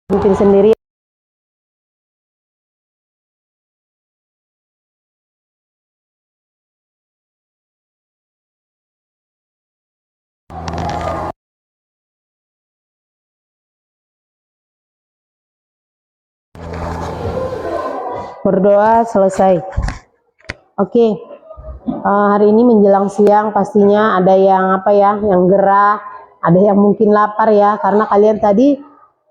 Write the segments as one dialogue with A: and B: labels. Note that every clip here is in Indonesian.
A: Mungkin sendiri. Berdoa selesai. Oke. Hari ini menjelang siang pastinya ada yang yang gerah, ada yang mungkin lapar ya, karena kalian tadi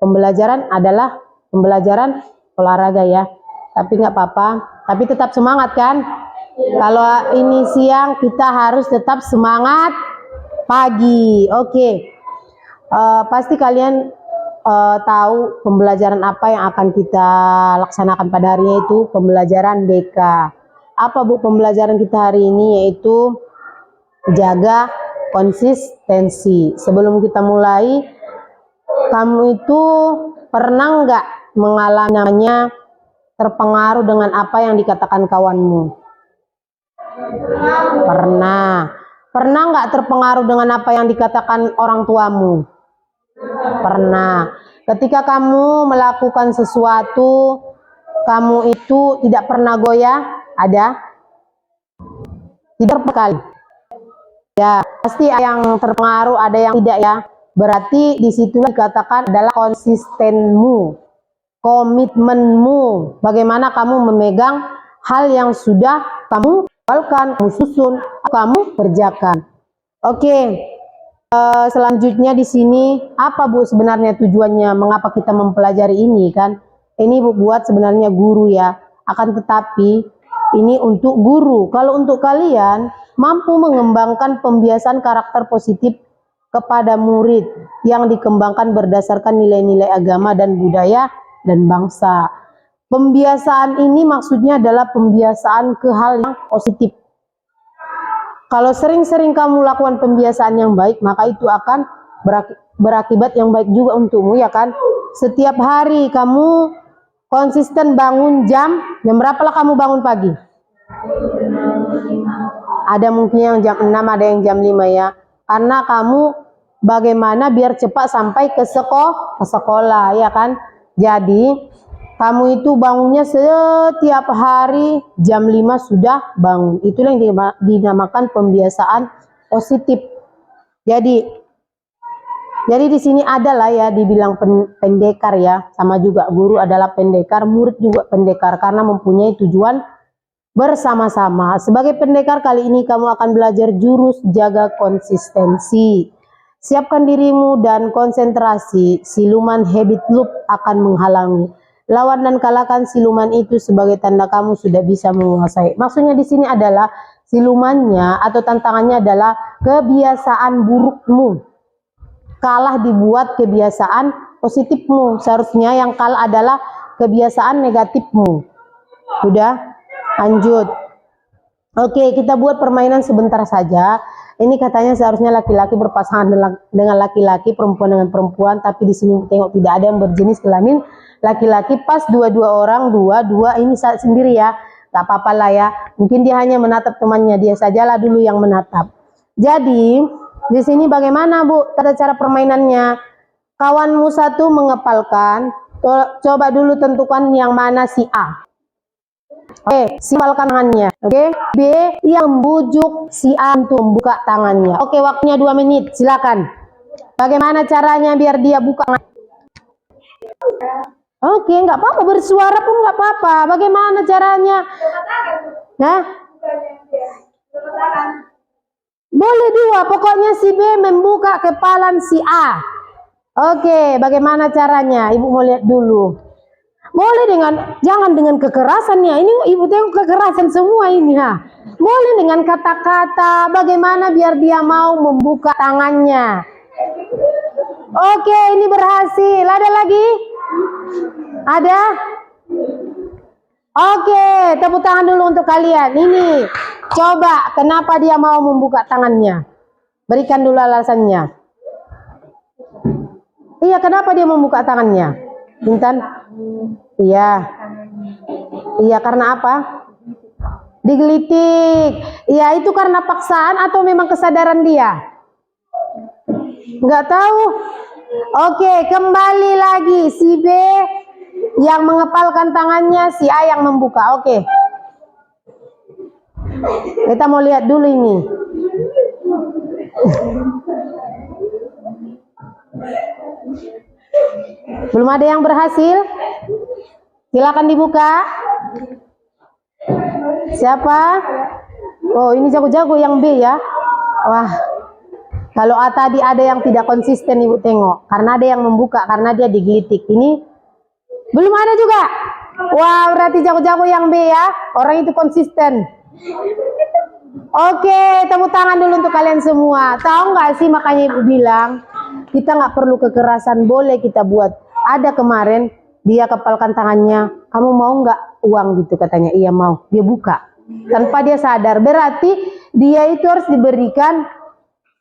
A: pembelajaran adalah pembelajaran olahraga ya. Tapi nggak apa-apa, tapi tetap semangat kan? Kalau ini siang kita harus tetap semangat pagi. Oke. Pasti kalian tahu pembelajaran apa yang akan kita laksanakan pada hari itu, pembelajaran BK. Apa Bu pembelajaran kita hari ini? Yaitu jaga konsistensi. Sebelum kita mulai, kamu itu pernah nggak mengalami namanya terpengaruh dengan apa yang dikatakan kawanmu? Pernah. Pernah nggak terpengaruh dengan apa yang dikatakan orang tuamu? Pernah. Ketika kamu melakukan sesuatu, kamu itu tidak pernah goyah? Ada? Tidak sekali. Ya, pasti ada yang terpengaruh, ada yang tidak ya. Berarti di situ dikatakan adalah konsistenmu, komitmenmu. Bagaimana kamu memegang hal yang sudah kamu awalkan, kamu susun, kamu kerjakan. Oke. Selanjutnya di sini apa Bu sebenarnya tujuannya mengapa kita mempelajari ini kan? Ini Bu buat sebenarnya guru ya. Akan tetapi ini untuk guru. Kalau untuk kalian mampu mengembangkan pembiasaan karakter positif kepada murid yang dikembangkan berdasarkan nilai-nilai agama dan budaya dan bangsa. Pembiasaan ini maksudnya adalah pembiasaan ke hal yang positif. Kalau sering-sering kamu lakukan pembiasaan yang baik, maka itu akan berakibat yang baik juga untukmu ya kan. Setiap hari kamu konsisten bangun jam berapa lah kamu bangun pagi? Ada mungkin yang jam 6, ada yang jam 5 ya. Karena kamu bagaimana biar cepat sampai ke sekolah ya kan. Jadi kamu itu bangunnya setiap hari jam 5 sudah bangun. Itulah yang dinamakan pembiasaan positif. Jadi di sini adalah ya dibilang pendekar ya, sama juga guru adalah pendekar, murid juga pendekar karena mempunyai tujuan bersama-sama. Sebagai pendekar kali ini kamu akan belajar jurus jaga konsistensi. Siapkan dirimu dan konsentrasi, siluman habit loop akan menghalangi. Lawan dan kalahkan siluman itu sebagai tanda kamu sudah bisa menguasai. Maksudnya di sini adalah silumannya atau tantangannya adalah kebiasaan burukmu. Kalah dibuat kebiasaan positifmu. Seharusnya yang kalah adalah kebiasaan negatifmu. Udah? Lanjut. Oke, kita buat permainan sebentar saja. Ini katanya seharusnya laki-laki berpasangan dengan laki-laki, perempuan dengan perempuan, tapi di sini tengok tidak ada yang berjenis kelamin laki-laki. Pas dua-dua orang, dua ini saat sendiri ya, gak apa-apa lah ya. Mungkin dia hanya menatap temannya, dia sajalah dulu yang menatap. Jadi di sini bagaimana Bu tata cara permainannya? Kawanmu satu mengepalkan, coba dulu tentukan yang mana si A. Oke, simpalkan tangannya. Oke, B yang membujuk si A untuk membuka tangannya. Oke, waktunya 2 menit, silakan. Bagaimana caranya biar dia buka? Oke, nggak apa-apa, bersuara pun nggak apa-apa. Bagaimana caranya? Nah, boleh dua, pokoknya si B membuka kepalan si A. Oke, bagaimana caranya? Ibu mau lihat dulu. Boleh jangan dengan kekerasan ya. Ini ibu tengok kekerasan semua ini ha. Boleh dengan kata-kata. Bagaimana biar dia mau membuka tangannya? Oke, ini berhasil. Ada lagi? Ada? Oke, tepuk tangan dulu untuk kalian. Ini, coba kenapa dia mau membuka tangannya? Berikan dulu alasannya. Iya, kenapa dia membuka tangannya? Intan? Iya. Iya, karena apa? Digelitik. Iya, itu karena paksaan atau memang kesadaran dia? Nggak tahu. Oke, kembali lagi si B yang mengepalkan tangannya, si A yang membuka. Oke. Kita mau lihat dulu ini. Belum ada yang berhasil? Silakan dibuka. Siapa? Oh, ini jago-jago yang B ya. Wah. Kalau A tadi ada yang tidak konsisten, Ibu tengok. Karena ada yang membuka, karena dia digelitik. Ini belum ada juga. Wah, berarti jago-jago yang B ya. Orang itu konsisten. Oke, tepuk tangan dulu untuk kalian semua. Tahu nggak sih, makanya Ibu bilang, kita nggak perlu kekerasan, boleh kita buat. Ada kemarin, dia kepalkan tangannya, kamu mau nggak uang gitu katanya. Iya mau. Dia buka. Tanpa dia sadar. Berarti dia itu harus diberikan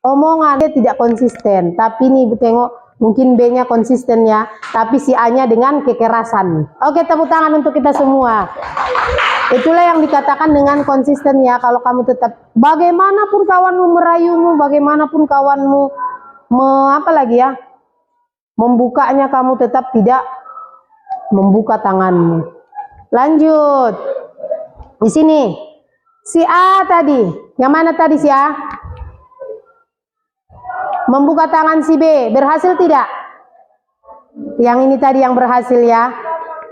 A: omongan. Dia tidak konsisten. Tapi nih Ibu tengok, mungkin B-nya konsisten ya. Tapi si A-nya dengan kekerasan. Oke, tepuk tangan untuk kita semua. Itulah yang dikatakan dengan konsisten ya. Kalau kamu tetap, bagaimanapun kawanmu merayumu, bagaimanapun kawanmu apa lagi ya, membukanya, kamu tetap tidak membuka tanganmu. Lanjut. Di sini si A tadi, yang mana tadi si A? Membuka tangan si B, berhasil tidak? Yang ini tadi yang berhasil ya.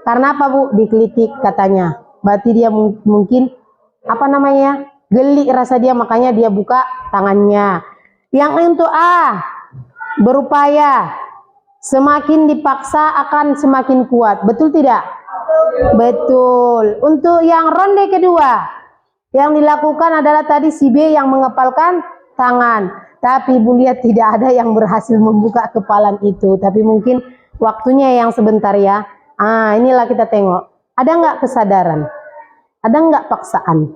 A: Karena apa Bu? Dikelitik katanya. Berarti dia mungkin apa namanya? Geli rasa dia, makanya dia buka tangannya. Yang untuk A, berupaya. Semakin dipaksa akan semakin kuat. Betul tidak? Betul. Untuk yang ronde kedua, yang dilakukan adalah tadi si B yang mengepalkan tangan. Tapi Ibu lihat tidak ada yang berhasil membuka kepalan itu. Tapi mungkin waktunya yang sebentar ya. Inilah kita tengok. Ada nggak kesadaran? Ada nggak paksaan?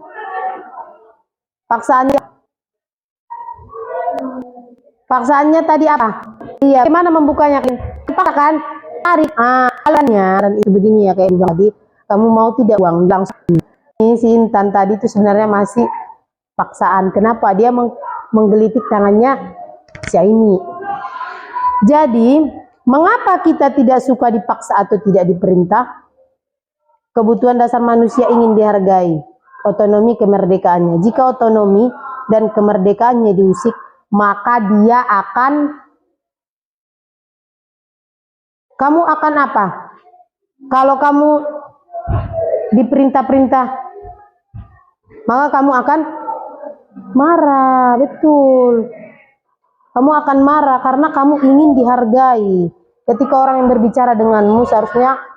A: Paksaannya tadi apa? Iya, gimana membukanya? Paksakan, tarik. Alatnya dan itu begini ya, kayak bilang tadi. Kamu mau tidak uang langsung. Ini si Intan tadi itu sebenarnya masih paksaan. Kenapa? Dia menggelitik tangannya si ini. Jadi, mengapa kita tidak suka dipaksa atau tidak diperintah? Kebutuhan dasar manusia ingin dihargai, otonomi kemerdekaannya. Jika otonomi dan kemerdekaannya diusik, maka dia akan, kamu akan apa? Kalau kamu diperintah-perintah, maka kamu akan marah, betul. Kamu akan marah karena kamu ingin dihargai. Ketika orang yang berbicara denganmu, seharusnya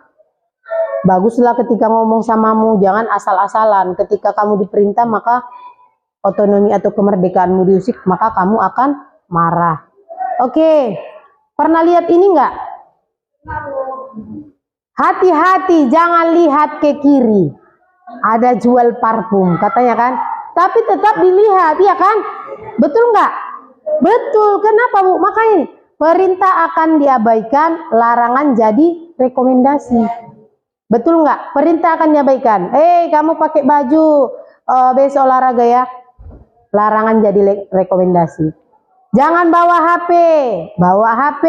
A: baguslah ketika ngomong samamu, jangan asal-asalan. Ketika kamu diperintah, maka otonomi atau kemerdekaanmu diusik, maka kamu akan marah. Oke, pernah lihat ini enggak? Hati-hati, jangan lihat ke kiri. Ada jual parfum, katanya kan? Tapi tetap dilihat, ya kan? Betul enggak? Betul. Kenapa Bu? Makanya perintah akan diabaikan, larangan jadi rekomendasi. Betul nggak? Perintah akan diabaikan. Kamu pakai baju besok olahraga ya. Larangan jadi rekomendasi. Jangan bawa HP. Bawa HP.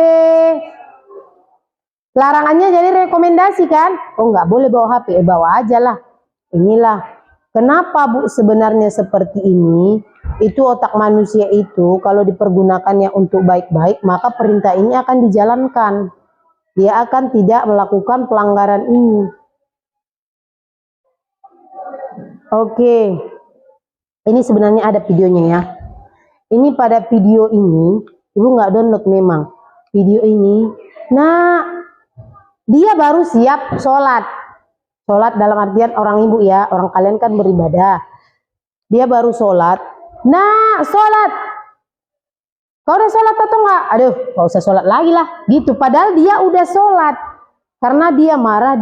A: Larangannya jadi rekomendasi kan? Oh nggak boleh bawa HP. Bawa aja lah. Inilah. Kenapa Bu sebenarnya seperti ini? Itu otak manusia itu kalau dipergunakannya untuk baik-baik, maka perintah ini akan dijalankan. Dia akan tidak melakukan pelanggaran ini. Oke. Ini sebenarnya ada videonya ya. Ini pada video ini, Ibu nggak download memang. Video ini, nah dia baru siap sholat. Sholat dalam artian orang Ibu ya, orang kalian kan beribadah. Dia baru sholat. Nah, sholat. Kau udah sholat atau enggak? Aduh, gak usah sholat lagi lah. Gitu. Padahal dia udah sholat. Karena dia marah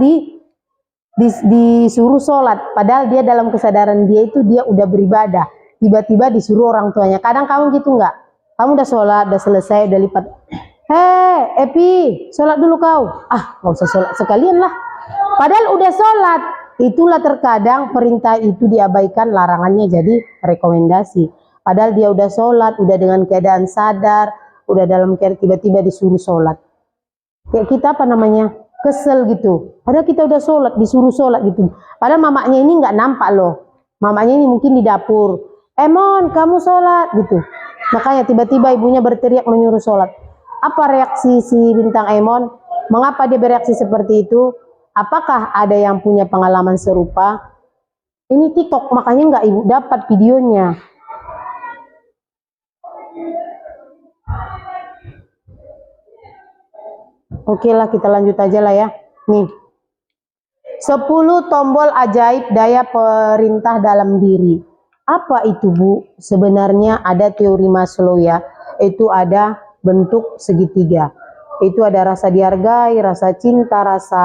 A: disuruh sholat. Padahal dia dalam kesadaran dia itu dia udah beribadah. Tiba-tiba disuruh orang tuanya. Kadang kamu gitu enggak? Kamu udah sholat, udah selesai, udah lipat. Epi, sholat dulu kau. Gak usah sholat sekalian lah. Padahal udah sholat. Itulah terkadang perintah itu diabaikan, larangannya jadi rekomendasi. Padahal dia udah sholat, udah dengan keadaan sadar, udah dalam keadaan tiba-tiba disuruh sholat. Kayak kita apa namanya, kesel gitu. Padahal kita udah sholat, disuruh sholat gitu. Padahal mamanya ini nggak nampak loh. Mamanya ini mungkin di dapur. Emon, kamu sholat gitu. Makanya tiba-tiba ibunya berteriak menyuruh sholat. Apa reaksi si bintang Emon? Mengapa dia bereaksi seperti itu? Apakah ada yang punya pengalaman serupa? Ini TikTok, makanya nggak ibu dapat videonya. Oke lah, kita lanjut aja lah ya. Nih, 10 tombol ajaib daya perintah dalam diri. Apa itu Bu? Sebenarnya ada teori Maslow ya. Itu ada bentuk segitiga. Itu ada rasa dihargai, rasa cinta, rasa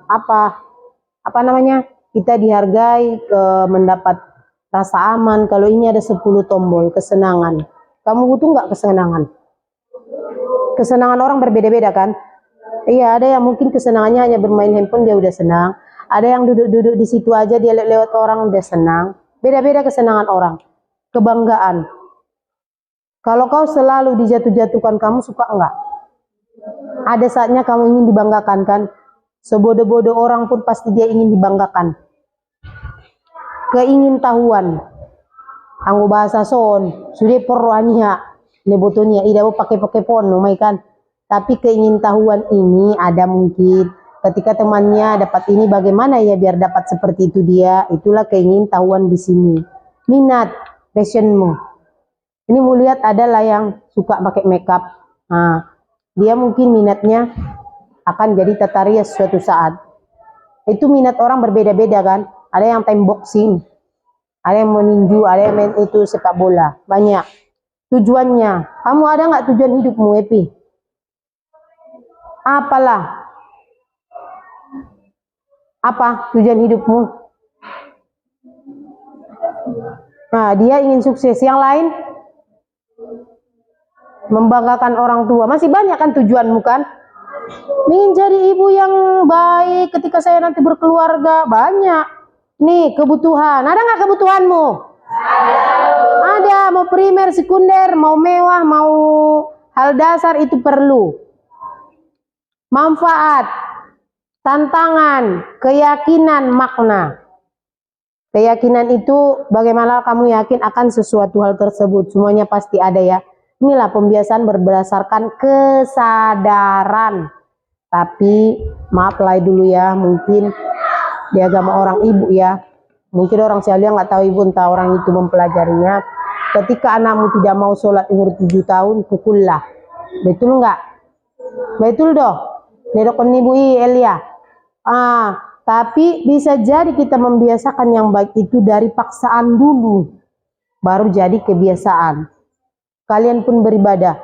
A: apa namanya? Kita dihargai, mendapat rasa aman. Kalau ini ada 10 tombol, kesenangan. Kamu butuh nggak kesenangan? Kesenangan orang berbeda-beda kan? Iya, ada yang mungkin kesenangannya hanya bermain handphone dia udah senang. Ada yang duduk-duduk di situ aja dia lewat orang udah senang. Beda-beda kesenangan orang. Kebanggaan. Kalau kau selalu dijatuh-jatuhkan, kamu suka enggak? Ada saatnya kamu ingin dibanggakan kan? Sebodoh-bodoh orang pun pasti dia ingin dibanggakan. Keingintahuan. Anggo bahasa son, sudah perluannya. Nebotnya ida pakai pon, lumai kan? Tapi keingintahuan ini ada mungkin ketika temannya dapat ini bagaimana ya biar dapat seperti itu dia. Itulah keingintahuan di sini. Minat, passionmu. Ini mau lihat adalah yang suka pakai makeup. Nah, dia mungkin minatnya akan jadi tata rias suatu saat. Itu minat orang berbeda-beda kan. Ada yang time boxing, ada yang meninju, ada yang main itu sepak bola. Banyak. Tujuannya, kamu ada nggak tujuan hidupmu, Epi? Apalah? Apa tujuan hidupmu? Nah, dia ingin sukses. Yang lain? Membanggakan orang tua. Masih banyak kan tujuanmu kan? Ingin jadi ibu yang baik ketika saya nanti berkeluarga. Banyak. Nih, kebutuhan. Ada nggak kebutuhanmu? Ada. Mau primer, sekunder, mau mewah, mau hal dasar itu perlu. Manfaat, tantangan, keyakinan, makna. Keyakinan itu bagaimana kamu yakin akan sesuatu hal tersebut. Semuanya pasti ada ya. Inilah pembiasaan berdasarkan kesadaran. Tapi maaf lah dulu ya, mungkin di agama orang ibu ya. Mungkin orang Sialia nggak tahu ibu, entah orang itu mempelajarinya. Ketika anakmu tidak mau sholat umur 7 tahun, pukullah. Betul nggak? Betul dong. Nedokon ibu Elia. Tapi bisa jadi kita membiasakan yang baik itu dari paksaan dulu, baru jadi kebiasaan. Kalian pun beribadah,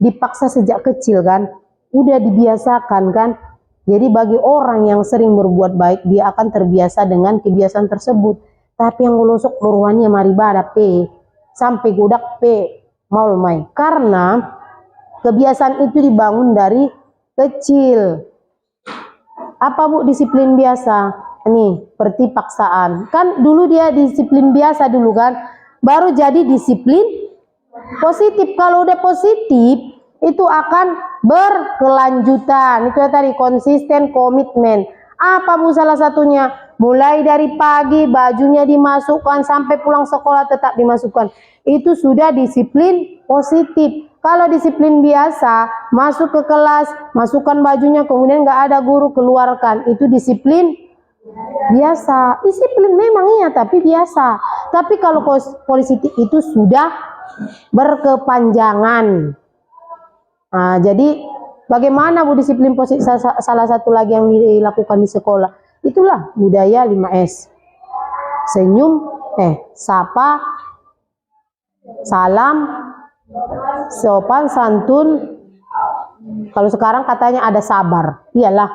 A: dipaksa sejak kecil kan, udah dibiasakan kan. Jadi bagi orang yang sering berbuat baik, dia akan terbiasa dengan kebiasaan tersebut. Tapi yang ngulosok ruannya maribada sampai godak mau main. Karena kebiasaan itu dibangun dari kecil. Apa Bu disiplin biasa? Nih, seperti paksaan. Kan dulu dia disiplin biasa dulu kan, baru jadi disiplin positif. Kalau udah positif, itu akan berkelanjutan. Itu tadi konsisten, komitmen. Apa Bu salah satunya? Mulai dari pagi bajunya dimasukkan sampai pulang sekolah tetap dimasukkan. Itu sudah disiplin positif. Kalau disiplin biasa, masuk ke kelas, masukkan bajunya, kemudian nggak ada guru, keluarkan. Itu disiplin biasa. Disiplin memang iya, tapi biasa. Tapi kalau positif itu sudah berkepanjangan. Nah, jadi bagaimana Bu disiplin positif? Salah satu lagi yang dilakukan di sekolah, itulah budaya 5S. Senyum, sapa, salam, sopan, santun. Kalau sekarang katanya ada sabar. Iyalah,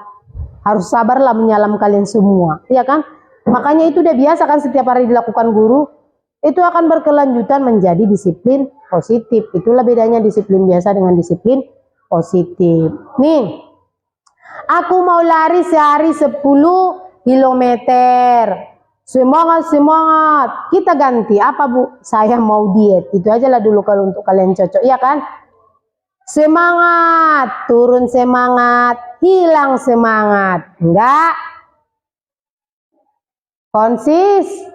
A: harus sabarlah menyalam kalian semua, iya kan? Makanya itu udah biasa kan, setiap hari dilakukan guru. Itu akan berkelanjutan menjadi disiplin positif. Itulah bedanya disiplin biasa dengan disiplin positif. Nih, aku mau lari sehari 10 kilometer. Semangat. Kita ganti apa Bu? Saya mau diet. Itu aja lah dulu kalau untuk kalian cocok, iya kan? Semangat, turun semangat, hilang semangat. Enggak. Konsisten.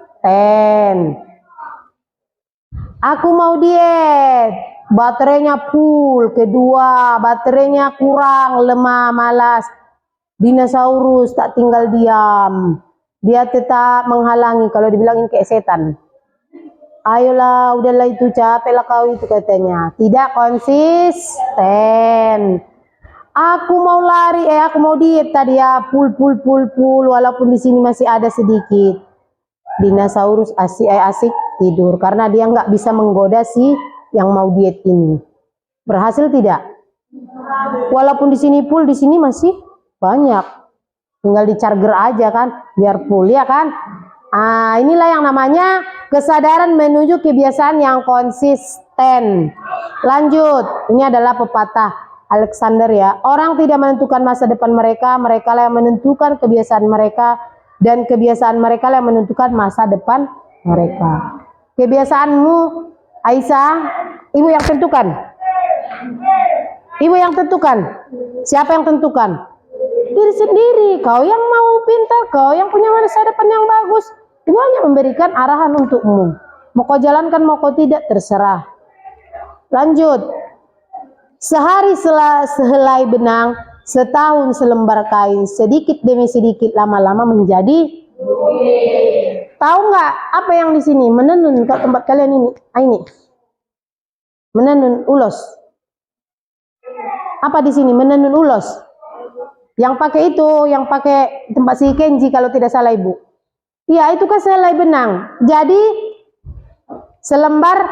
A: Aku mau diet, baterainya full. Kedua, baterainya kurang, lemah, malas. Dinosaurus tak tinggal diam. Dia tetap menghalangi, kalau dibilangin kayak setan. Ayolah, udahlah itu, capek lah kau itu katanya. Tidak konsisten. Aku mau lari, aku mau diet tadi ya, full, walaupun di sini masih ada sedikit. Dinosaurus asik tidur karena dia nggak bisa menggoda si yang mau diet ini. Berhasil tidak? Walaupun di sini full, di sini masih banyak. Tinggal di charger aja kan, biar full ya kan. Inilah yang namanya kesadaran menuju kebiasaan yang konsisten. Lanjut, ini adalah pepatah Alexander ya. Orang tidak menentukan masa depan mereka, mereka lah yang menentukan kebiasaan mereka, dan kebiasaan mereka lah yang menentukan masa depan mereka. Kebiasaanmu, Aisyah, ibu yang tentukan. Ibu yang tentukan. Siapa yang tentukan? Diri sendiri. Kau yang mau pintar, kau yang punya masa depan yang bagus. Ibu hanya memberikan arahan untukmu. Mau kau jalankan, mau kau tidak, terserah. Lanjut. Sehari sehelai benang, setahun selembar kain, sedikit demi sedikit lama-lama menjadi. Tahu nggak apa yang di sini? Menenun ke tempat kalian ini. Ini. Menenun ulos. Apa di sini? Menenun ulos. Yang pakai itu, yang pakai tempat si Kenji kalau tidak salah ibu. Iya, itu kan sehelai benang. Jadi selembar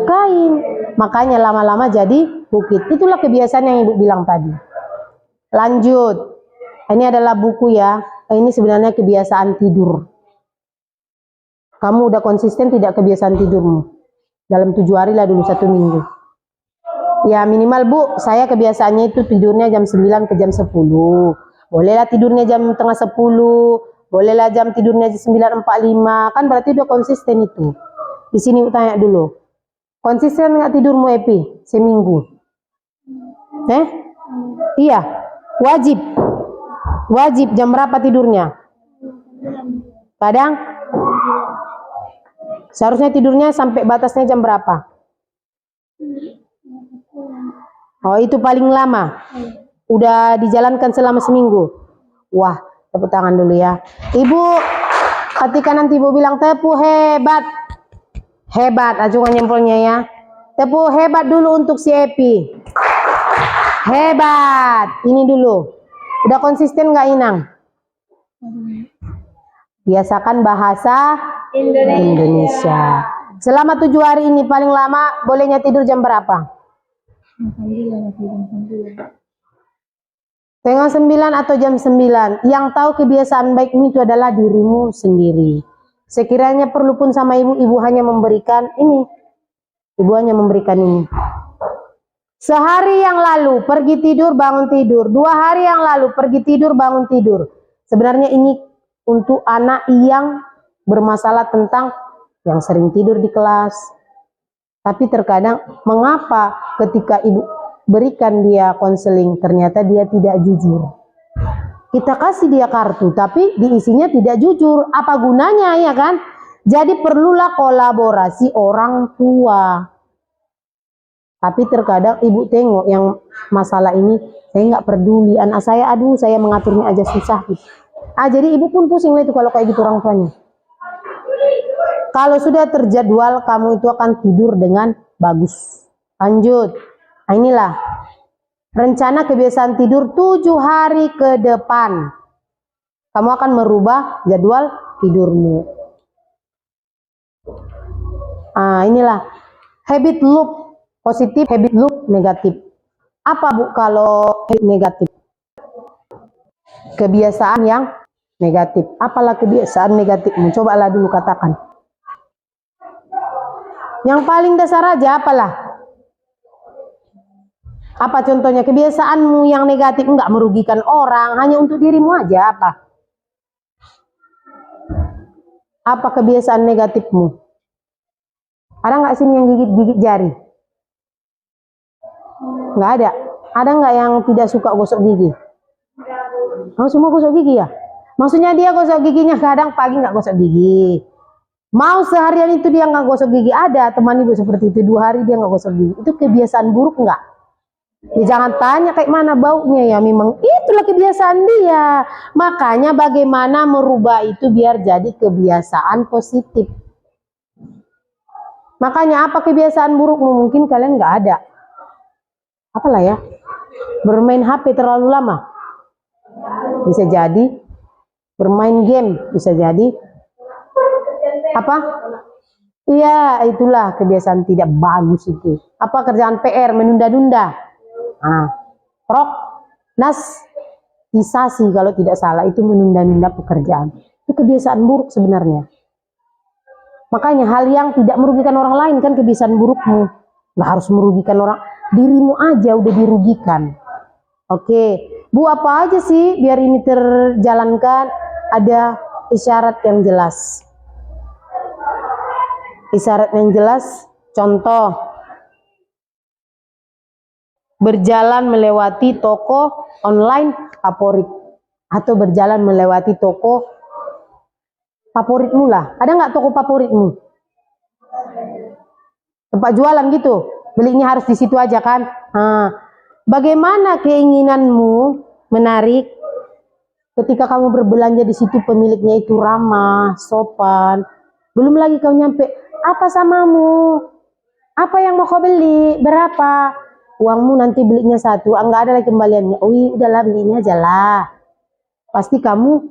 A: kain. Makanya lama-lama jadi bukit. Itulah kebiasaan yang ibu bilang tadi. Lanjut. Ini adalah buku ya. Ini sebenarnya kebiasaan tidur. Kamu udah konsisten tidak kebiasaan tidurmu? Dalam 7 hari lah dulu, 1 minggu. Ya minimal bu, saya kebiasaannya itu tidurnya jam 9 ke jam 10. Bolehlah tidurnya jam tengah 10. Bolehlah jam tidurnya jam 9.45. Kan berarti udah konsisten itu. Di sini tanya dulu. Konsisten nggak tidurmu Epi? Seminggu? Iya. Wajib. Wajib jam berapa tidurnya? Kadang? Seharusnya tidurnya sampai batasnya jam berapa? Oh itu paling lama. Udah dijalankan selama seminggu. Wah, tepuk tangan dulu ya. Ibu, ketika nanti ibu bilang tepu hebat. Hebat, acungan jempolnya ya. Tepu hebat dulu untuk si Epi. Hebat. Ini dulu. Udah konsisten nggak Inang? Biasakan bahasa Indonesia. Selama 7 hari ini paling lama bolehnya tidur jam berapa? Setengah 9 atau jam 9. Yang tahu kebiasaan baik ini itu adalah dirimu sendiri. Sekiranya perlu pun sama ibu, ibu hanya memberikan ini. Ibu hanya memberikan ini. Sehari yang lalu pergi tidur, bangun tidur. 2 hari yang lalu pergi tidur, bangun tidur. Sebenarnya ini untuk anak yang bermasalah tentang yang sering tidur di kelas. Tapi terkadang mengapa ketika ibu berikan dia konseling ternyata dia tidak jujur. Kita kasih dia kartu tapi diisinya tidak jujur. Apa gunanya ya kan? Jadi perlulah kolaborasi orang tua. Tapi terkadang ibu tengok yang masalah ini, saya nggak peduli anak saya, aduh saya mengaturnya aja susah. Jadi ibu pun pusing lah itu kalau kayak gitu orang tuanya. Kalau sudah terjadwal, kamu itu akan tidur dengan bagus. Lanjut. Nah inilah. Rencana kebiasaan tidur 7 hari ke depan. Kamu akan merubah jadwal tidurmu. Inilah. Habit loop. Positif, habit loop, negatif. Apa bu kalau habit negatif? Kebiasaan yang negatif. Apalah kebiasaan negatifmu? Cobalah dulu katakan. Yang paling dasar aja apalah? Apa contohnya? Kebiasaanmu yang negatif enggak merugikan orang, hanya untuk dirimu aja apa? Apa kebiasaan negatifmu? Ada nggak sini yang gigit-gigit jari? Nggak ada. Ada nggak yang tidak suka gosok gigi? Oh, semua gosok gigi ya? Maksudnya dia gosok giginya kadang pagi nggak gosok gigi. Mau seharian itu dia nggak gosok gigi, ada teman ibu seperti itu 2 hari dia nggak gosok gigi. Itu kebiasaan buruk nggak? Ya jangan tanya kayak mana baunya, ya memang itulah kebiasaan dia. Makanya bagaimana merubah itu biar jadi kebiasaan positif. Makanya apa kebiasaan burukmu? Mungkin kalian nggak ada. Apalah ya? Bermain HP terlalu lama. Bisa jadi. Bermain game bisa jadi. Apa? Iya, itulah kebiasaan tidak bagus itu. Apa kerjaan PR menunda-nunda? Prokrastinasi kalau tidak salah itu menunda-nunda pekerjaan. Itu kebiasaan buruk sebenarnya. Makanya hal yang tidak merugikan orang lain kan kebiasaan burukmu. Nggak harus merugikan orang, dirimu aja udah dirugikan. Oke, Bu, apa aja sih biar ini terjalankan? Ada isyarat yang jelas. Isyarat yang jelas, contoh, berjalan melewati toko online favorit atau berjalan melewati toko favoritmu lah. Ada nggak toko favoritmu? Tempat jualan gitu. Belinya harus di situ aja kan? Bagaimana keinginanmu menarik ketika kamu berbelanja di situ pemiliknya itu ramah, sopan. Belum lagi kau nyampe, apa samamu? Apa yang mau kau beli? Berapa? Uangmu nanti belinya 1, enggak ada lagi kembaliannya. Oh iya, udahlah belinya aja lah. Pasti kamu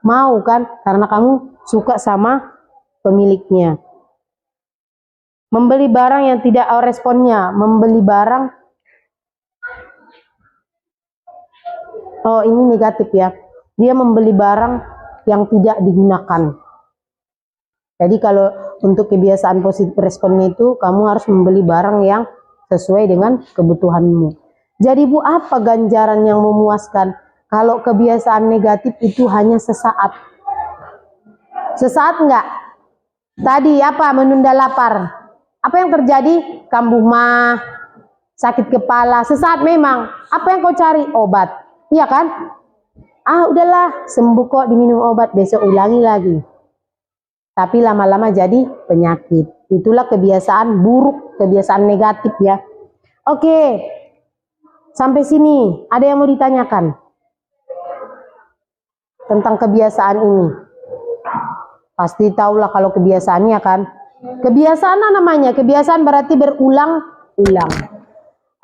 A: mau kan? Karena kamu suka sama pemiliknya. Membeli barang yang tidak responnya, membeli barang. Oh, ini negatif ya. Dia membeli barang yang tidak digunakan. Jadi kalau untuk kebiasaan positif responnya itu, kamu harus membeli barang yang sesuai dengan kebutuhanmu. Jadi Bu, apa ganjaran yang memuaskan? Kalau kebiasaan negatif itu hanya sesaat. Sesaat enggak? Tadi apa? Menunda lapar. Apa yang terjadi? Kambuh mah, sakit kepala. Sesaat memang. Apa yang kau cari? Obat. Iya kan? Udahlah, sembuh kok, diminum obat, besok ulangi lagi. Tapi lama-lama jadi penyakit. Itulah kebiasaan buruk, kebiasaan negatif ya. Oke, sampai sini ada yang mau ditanyakan tentang kebiasaan ini? Pasti tahulah kalau kebiasaannya kan. Kebiasaan namanya, kebiasaan berarti berulang-ulang.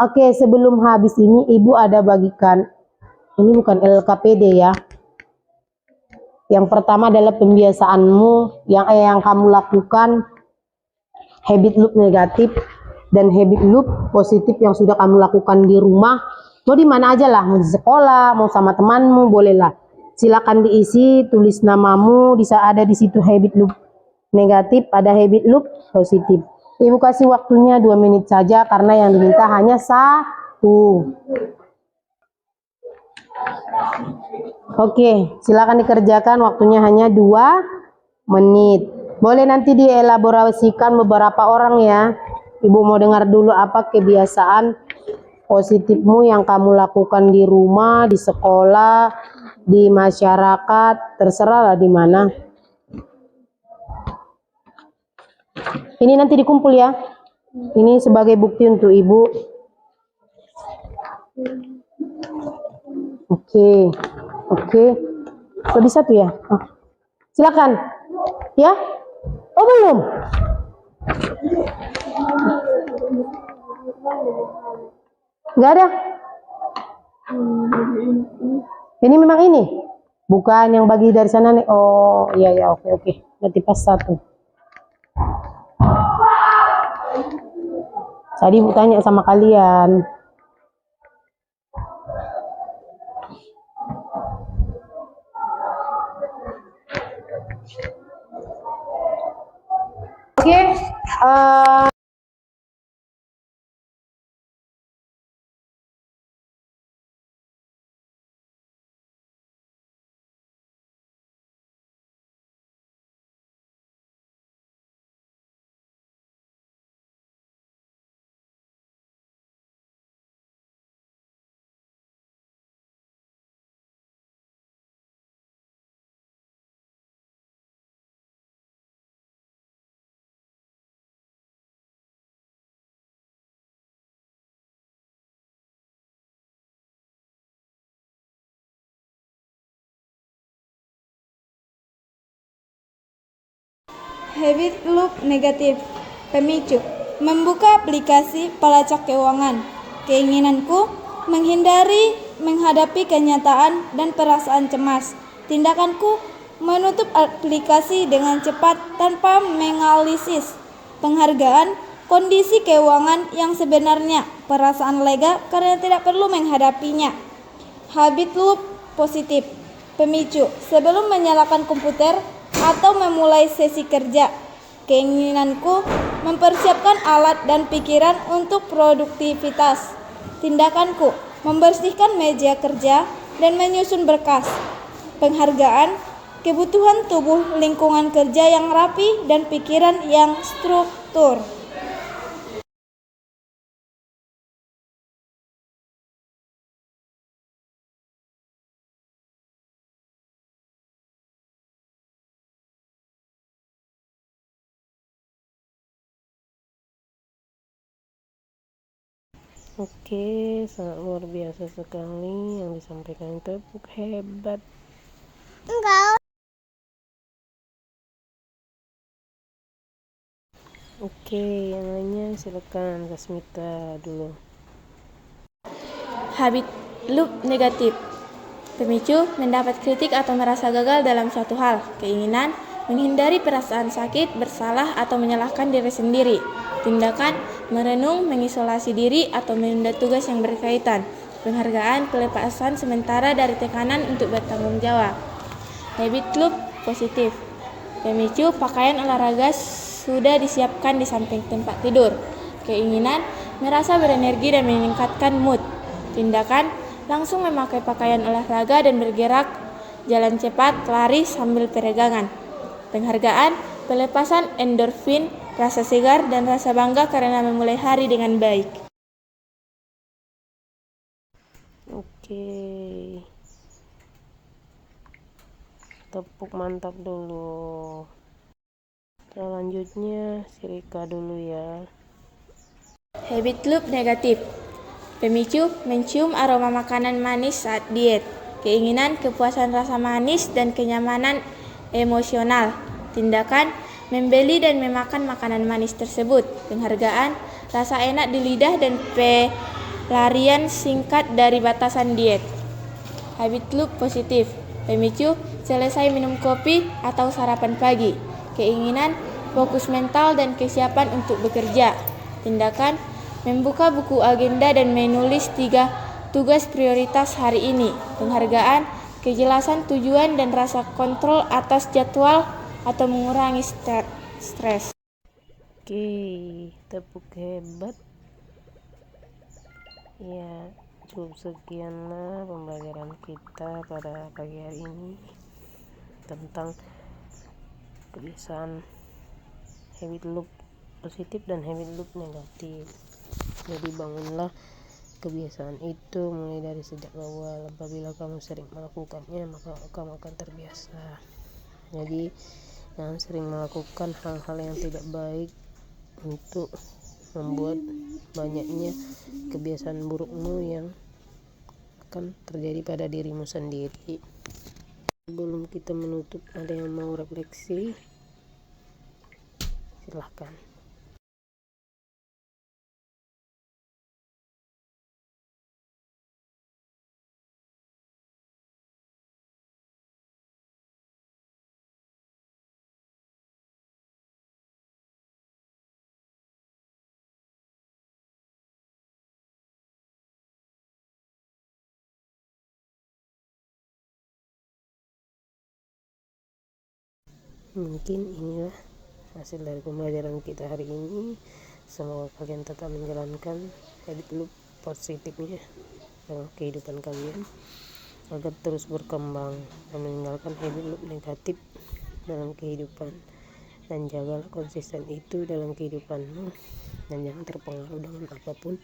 A: Oke, sebelum habis ini Ibu ada bagikan, ini bukan LKPD ya. Yang pertama adalah pembiasaanmu yang kamu lakukan, habit loop negatif dan habit loop positif yang sudah kamu lakukan di rumah. Mau di mana aja lah, mau di sekolah, mau sama temanmu, bolehlah. Silakan diisi, tulis namamu, bisa ada di situ habit loop negatif, ada habit loop positif. Ibu kasih waktunya 2 menit saja karena yang diminta hanya 1. Oke, silakan dikerjakan, waktunya hanya 2 menit. Boleh nanti dielaborasikan beberapa orang ya. Ibu mau dengar dulu apa kebiasaan positifmu yang kamu lakukan di rumah, di sekolah, di masyarakat, terserah lah di mana. Ini nanti dikumpul ya. Ini sebagai bukti untuk Ibu. Oke. Lebih 1 ya? Silakan. Ya? Oh, belum? Enggak ada? Ini memang ini? Bukan yang bagi dari sana nih. Oh, iya, oke. Nanti pas 1. Tadi Ibu tanya sama kalian. Oke.
B: Habit loop negatif. Pemicu. Membuka aplikasi pelacak keuangan. Keinginanku menghindari menghadapi kenyataan dan perasaan cemas. Tindakanku menutup aplikasi dengan cepat tanpa menganalisis. Penghargaan kondisi keuangan yang sebenarnya. Perasaan lega karena tidak perlu menghadapinya. Habit loop positif. Pemicu. Sebelum menyalakan komputer atau memulai sesi kerja, keinginanku mempersiapkan alat dan pikiran untuk produktivitas. Tindakanku membersihkan meja kerja dan menyusun berkas. Penghargaan kebutuhan tubuh, lingkungan kerja yang rapi dan pikiran yang struktur.
A: Oke, sangat luar biasa sekali yang disampaikan, tepuk hebat. Oke, yang lainnya silakan Kasmita dulu.
B: Habit loop negatif. Pemicu mendapat kritik atau merasa gagal dalam suatu hal. Keinginan menghindari perasaan sakit, bersalah, atau menyalahkan diri sendiri. Tindakan merenung, mengisolasi diri, atau menunda tugas yang berkaitan. Penghargaan pelepasan sementara dari tekanan untuk bertanggung jawab. Habit loop positif. Pemicu pakaian olahraga sudah disiapkan di samping tempat tidur. Keinginan merasa berenergi dan meningkatkan mood. Tindakan langsung memakai pakaian olahraga dan bergerak jalan cepat, lari sambil peregangan. Penghargaan pelepasan endorfin, rasa segar dan rasa bangga karena memulai hari dengan baik.
A: Oke, tepuk mantap dulu. Selanjutnya Sirika dulu ya.
B: Habit loop negatif. Pemicu mencium aroma makanan manis saat diet. Keinginan kepuasan rasa manis dan kenyamanan emosional. Tindakan membeli dan memakan makanan manis tersebut. Penghargaan rasa enak di lidah dan pelarian singkat dari batasan diet. Habit loop positif. Pemicu selesai minum kopi atau sarapan pagi. Keinginan fokus mental dan kesiapan untuk bekerja. Tindakan membuka buku agenda dan menulis 3 tugas prioritas hari ini. Penghargaan kejelasan tujuan dan rasa kontrol atas jadwal atau mengurangi stres.
A: Oke, tepuk hebat. Ya, cukup sekianlah pembelajaran kita pada pagi hari ini tentang kebiasaan habit loop positif dan habit loop negatif. Jadi bangunlah kebiasaan itu mulai dari sejak awal. Apabila kamu sering melakukannya, maka kamu akan terbiasa. Jadi jangan sering melakukan hal-hal yang tidak baik untuk membuat banyaknya kebiasaan burukmu yang akan terjadi pada dirimu sendiri. Sebelum kita menutup, ada yang mau refleksi? Silahkan. Mungkin inilah hasil dari pembelajaran kita hari ini. Semoga kalian tetap menjalankan habit loop positifnya dalam kehidupan kalian agar terus berkembang dan meninggalkan habit loop negatif dalam kehidupan, dan jagalah konsisten itu dalam kehidupanmu dan jangan terpengaruh dengan apapun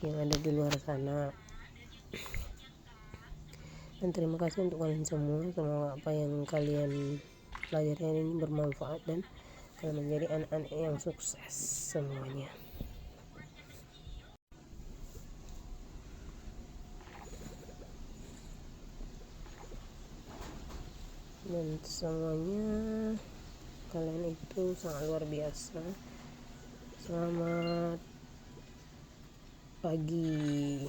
A: yang ada di luar sana. Dan terima kasih untuk kalian semua. Semoga apa yang kalian pelajari hari ini bermanfaat dan kalian menjadi anak-anak yang sukses semuanya. Dan semuanya kalian itu sangat luar biasa. Selamat pagi.